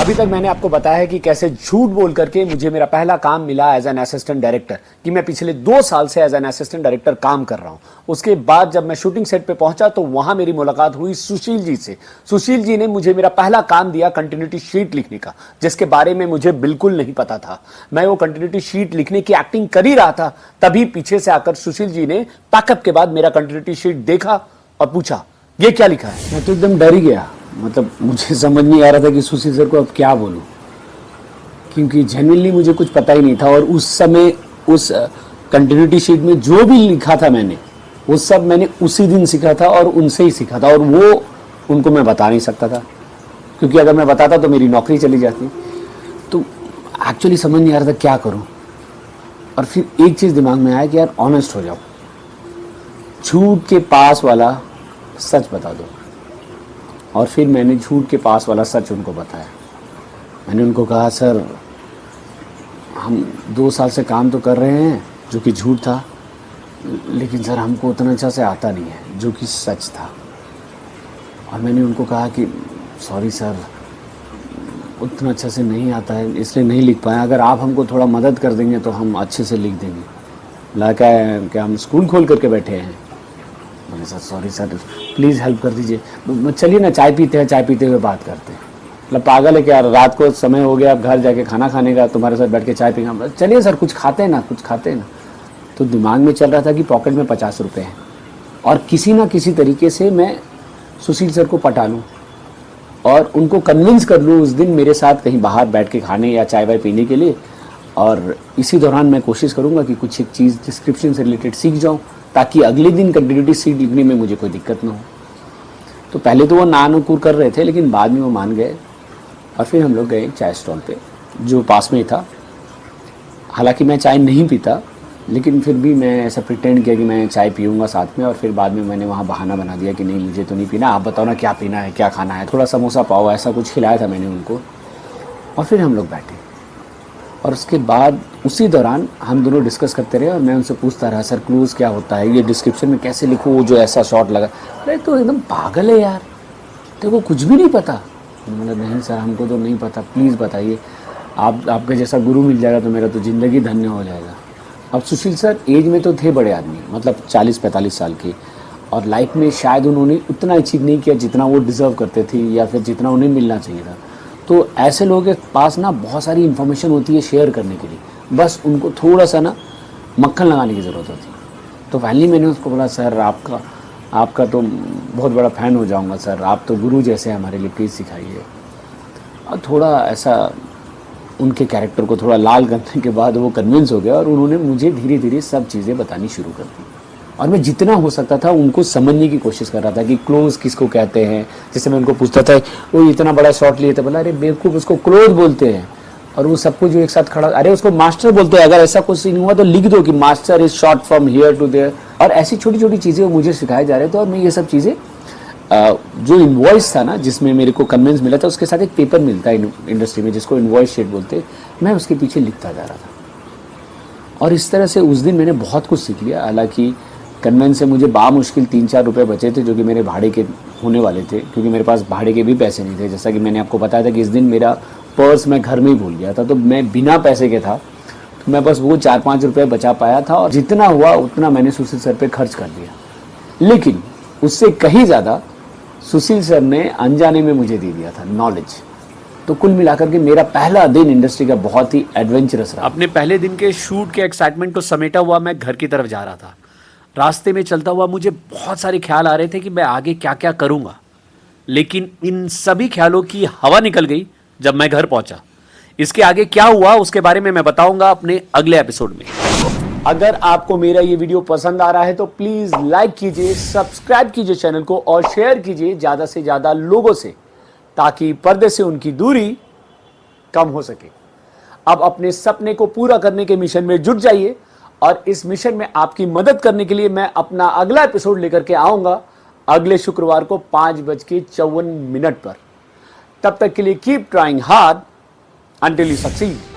अभी तक मैंने आपको बताया है कि कैसे झूठ बोल करके मुझे मेरा पहला काम मिला एज एन असिस्टेंट डायरेक्टर, कि मैं पिछले 2 साल से एज एन असिस्टेंट डायरेक्टर काम कर रहा हूं। उसके बाद जब मैं शूटिंग सेट पे पहुंचा तो वहां मेरी मुलाकात हुई सुशील जी से। सुशील जी ने मुझे मेरा पहला काम दिया कंटिन्यूटी शीट लिखने का, जिसके बारे में मुझे बिल्कुल नहीं पता था। मैं वो कंटिन्यूटी शीट लिखने की एक्टिंग कर ही रहा था, तभी पीछे से आकर सुशील जी ने पैकअप के बाद मेरा कंटिन्यूटी शीट देखा और पूछा, ये क्या लिखा है? मैं तो एकदम डर ही गया। मतलब मुझे समझ नहीं आ रहा था कि सुशील सर को अब क्या बोलूं, क्योंकि जेन्युइनली मुझे कुछ पता ही नहीं था। और उस समय उस कंटिन्यूटी शीट में जो भी लिखा था मैंने, वो सब मैंने उसी दिन सीखा था और उनसे ही सीखा था, और वो उनको मैं बता नहीं सकता था, क्योंकि अगर मैं बताता तो मेरी नौकरी चली जाती। तो एक्चुअली समझ नहीं आ रहा था क्या करूं। और फिर एक चीज़ दिमाग में आया कि यार ऑनेस्ट हो जाओ, झूठ के पास वाला सच बता दो। और फिर मैंने झूठ के पास वाला सच उनको बताया। मैंने उनको कहा, सर हम 2 साल से काम तो कर रहे हैं, जो कि झूठ था, लेकिन सर हमको उतना अच्छा से आता नहीं है, जो कि सच था। और मैंने उनको कहा कि सॉरी सर, उतना अच्छा से नहीं आता है, इसलिए नहीं लिख पाए। अगर आप हमको थोड़ा मदद कर देंगे तो हम अच्छे से लिख देंगे। लगा क्या हम स्कूल खोल करके बैठे हैं? मैंने sir sorry sir, please help कर दीजिए। चलिए ना चाय पीते हैं, चाय पीते हुए बात करते हैं। मतलब पागल है क्या, रात को समय हो गया, अब घर जाके खाना खाने का, तुम्हारे साथ बैठ के चाय पीना। चलिए सर कुछ खाते हैं ना, कुछ खाते हैं ना। तो दिमाग में चल रहा था कि पॉकेट में 50 रुपये हैं और किसी ना किसी तरीके से मैं सुशील सर को पटा लूँ और उनको कन्विंस कर लूँ उस दिन मेरे साथ कहीं बाहर बैठ के खाने या चाय वाय पीने के लिए। और इसी दौरान मैं कोशिश करूँगा कि कुछ एक चीज़ डिस्क्रिप्शन से रिलेटेड सीख जाऊँ, ताकि अगले दिन कंटिन्यूटी सीट लिखने में मुझे कोई दिक्कत ना हो। तो पहले तो वो नानुकुर कर रहे थे, लेकिन बाद में वो मान गए और फिर हम लोग गए एक चाय स्टॉल पे जो पास में ही था। हालांकि मैं चाय नहीं पीता, लेकिन फिर भी मैं ऐसा प्रिटेंड किया कि मैं चाय पीऊँगा साथ में। और फिर बाद में मैंने वहाँ बहाना बना दिया कि नहीं मुझे तो नहीं पीना, आप बताओ ना क्या पीना है, क्या खाना है। थोड़ा समोसा पाव ऐसा कुछ खिलाया था मैंने उनको। और फिर हम लोग बैठे और उसके बाद उसी दौरान हम दोनों डिस्कस करते रहे और मैं उनसे पूछता रहा, सर क्लोज क्या होता है, ये डिस्क्रिप्शन में कैसे लिखूँ, वो जो ऐसा शॉट लगा। अरे तो एकदम पागल है यार, तेरे को कुछ भी नहीं पता? मतलब नहीं सर हमको तो नहीं पता, प्लीज़ बताइए। आपके जैसा गुरु मिल जाएगा तो मेरा तो ज़िंदगी धन्य हो जाएगा। अब सुशील सर एज में तो थे बड़े आदमी, मतलब 40-45 साल के, और लाइफ में शायद उन्होंने उतना अचीव नहीं किया जितना वो डिज़र्व करते थे या फिर जितना उन्हें मिलना चाहिए था। तो ऐसे लोगों के पास ना बहुत सारी इन्फॉर्मेशन होती है शेयर करने के लिए, बस उनको थोड़ा सा ना मक्खन लगाने की ज़रूरत होती है। तो फाइनली मैंने उसको बोला, सर आपका तो बहुत बड़ा फ़ैन हो जाऊंगा सर, आप तो गुरु जैसे हैं हमारे लिए, प्लीज़ सिखाइए। और थोड़ा ऐसा उनके कैरेक्टर को थोड़ा लाल करने के बाद वो कन्विंस हो गया और उन्होंने मुझे धीरे धीरे सब चीज़ें बतानी शुरू कर दी। और मैं जितना हो सकता था उनको समझने की कोशिश कर रहा था कि क्लोज किसको कहते हैं। जैसे मैं उनको पूछता था, वो इतना बड़ा शॉट लिए थे, बोला अरे बेवकूफ़ उसको क्लोज बोलते हैं। और वो सबको जो एक साथ खड़ा, अरे उसको मास्टर बोलते हैं, अगर ऐसा कुछ सीन हुआ तो लिख दो कि master is shot from here to there. और ऐसी छोटी छोटी चीज़ें वो मुझे सिखाए जा रहे थे और मैं ये सब चीज़ें जो इनवॉइस था ना जिसमें मेरे को कन्विंस मिला था, उसके साथ एक पेपर मिलता है इंडस्ट्री में जिसको इनवॉइस शीट बोलते हैं, मैं उसके पीछे लिखता जा रहा था। और इस तरह से उस दिन मैंने बहुत कुछ सीख लिया। हालांकि कन्वेंस से मुझे बामुश्किल 3-4 रुपये बचे थे जो कि मेरे भाड़े के होने वाले थे, क्योंकि मेरे पास भाड़े के भी पैसे नहीं थे। जैसा कि मैंने आपको बताया था कि इस दिन मेरा पर्स मैं घर में ही भूल गया था, तो मैं बिना पैसे के था, तो मैं बस वो 4-5 रुपये बचा पाया था और जितना हुआ उतना मैंने सुशील सर पे खर्च कर दिया। लेकिन उससे कहीं ज़्यादा सुशील सर ने अनजाने में मुझे दे दिया था नॉलेज। तो कुल मिलाकर के मेरा पहला दिन इंडस्ट्री का बहुत ही एडवेंचरस रहा। अपने पहले दिन के शूट के एक्साइटमेंट को समेटा हुआ मैं घर की तरफ जा रहा था। रास्ते में चलता हुआ मुझे बहुत सारे ख्याल आ रहे थे कि मैं आगे क्या क्या करूंगा, लेकिन इन सभी ख्यालों की हवा निकल गई जब मैं घर पहुंचा। इसके आगे क्या हुआ उसके बारे में मैं बताऊंगा अपने अगले एपिसोड में। अगर आपको मेरा ये वीडियो पसंद आ रहा है तो प्लीज लाइक कीजिए, सब्सक्राइब कीजिए चैनल को और शेयर कीजिए ज्यादा से ज्यादा लोगों से, ताकि पर्दे से उनकी दूरी कम हो सके। अब अपने सपने को पूरा करने के मिशन में जुट जाइए और इस मिशन में आपकी मदद करने के लिए मैं अपना अगला एपिसोड लेकर के आऊंगा अगले शुक्रवार को 5:54 पर। तब तक के लिए keep trying hard until you succeed.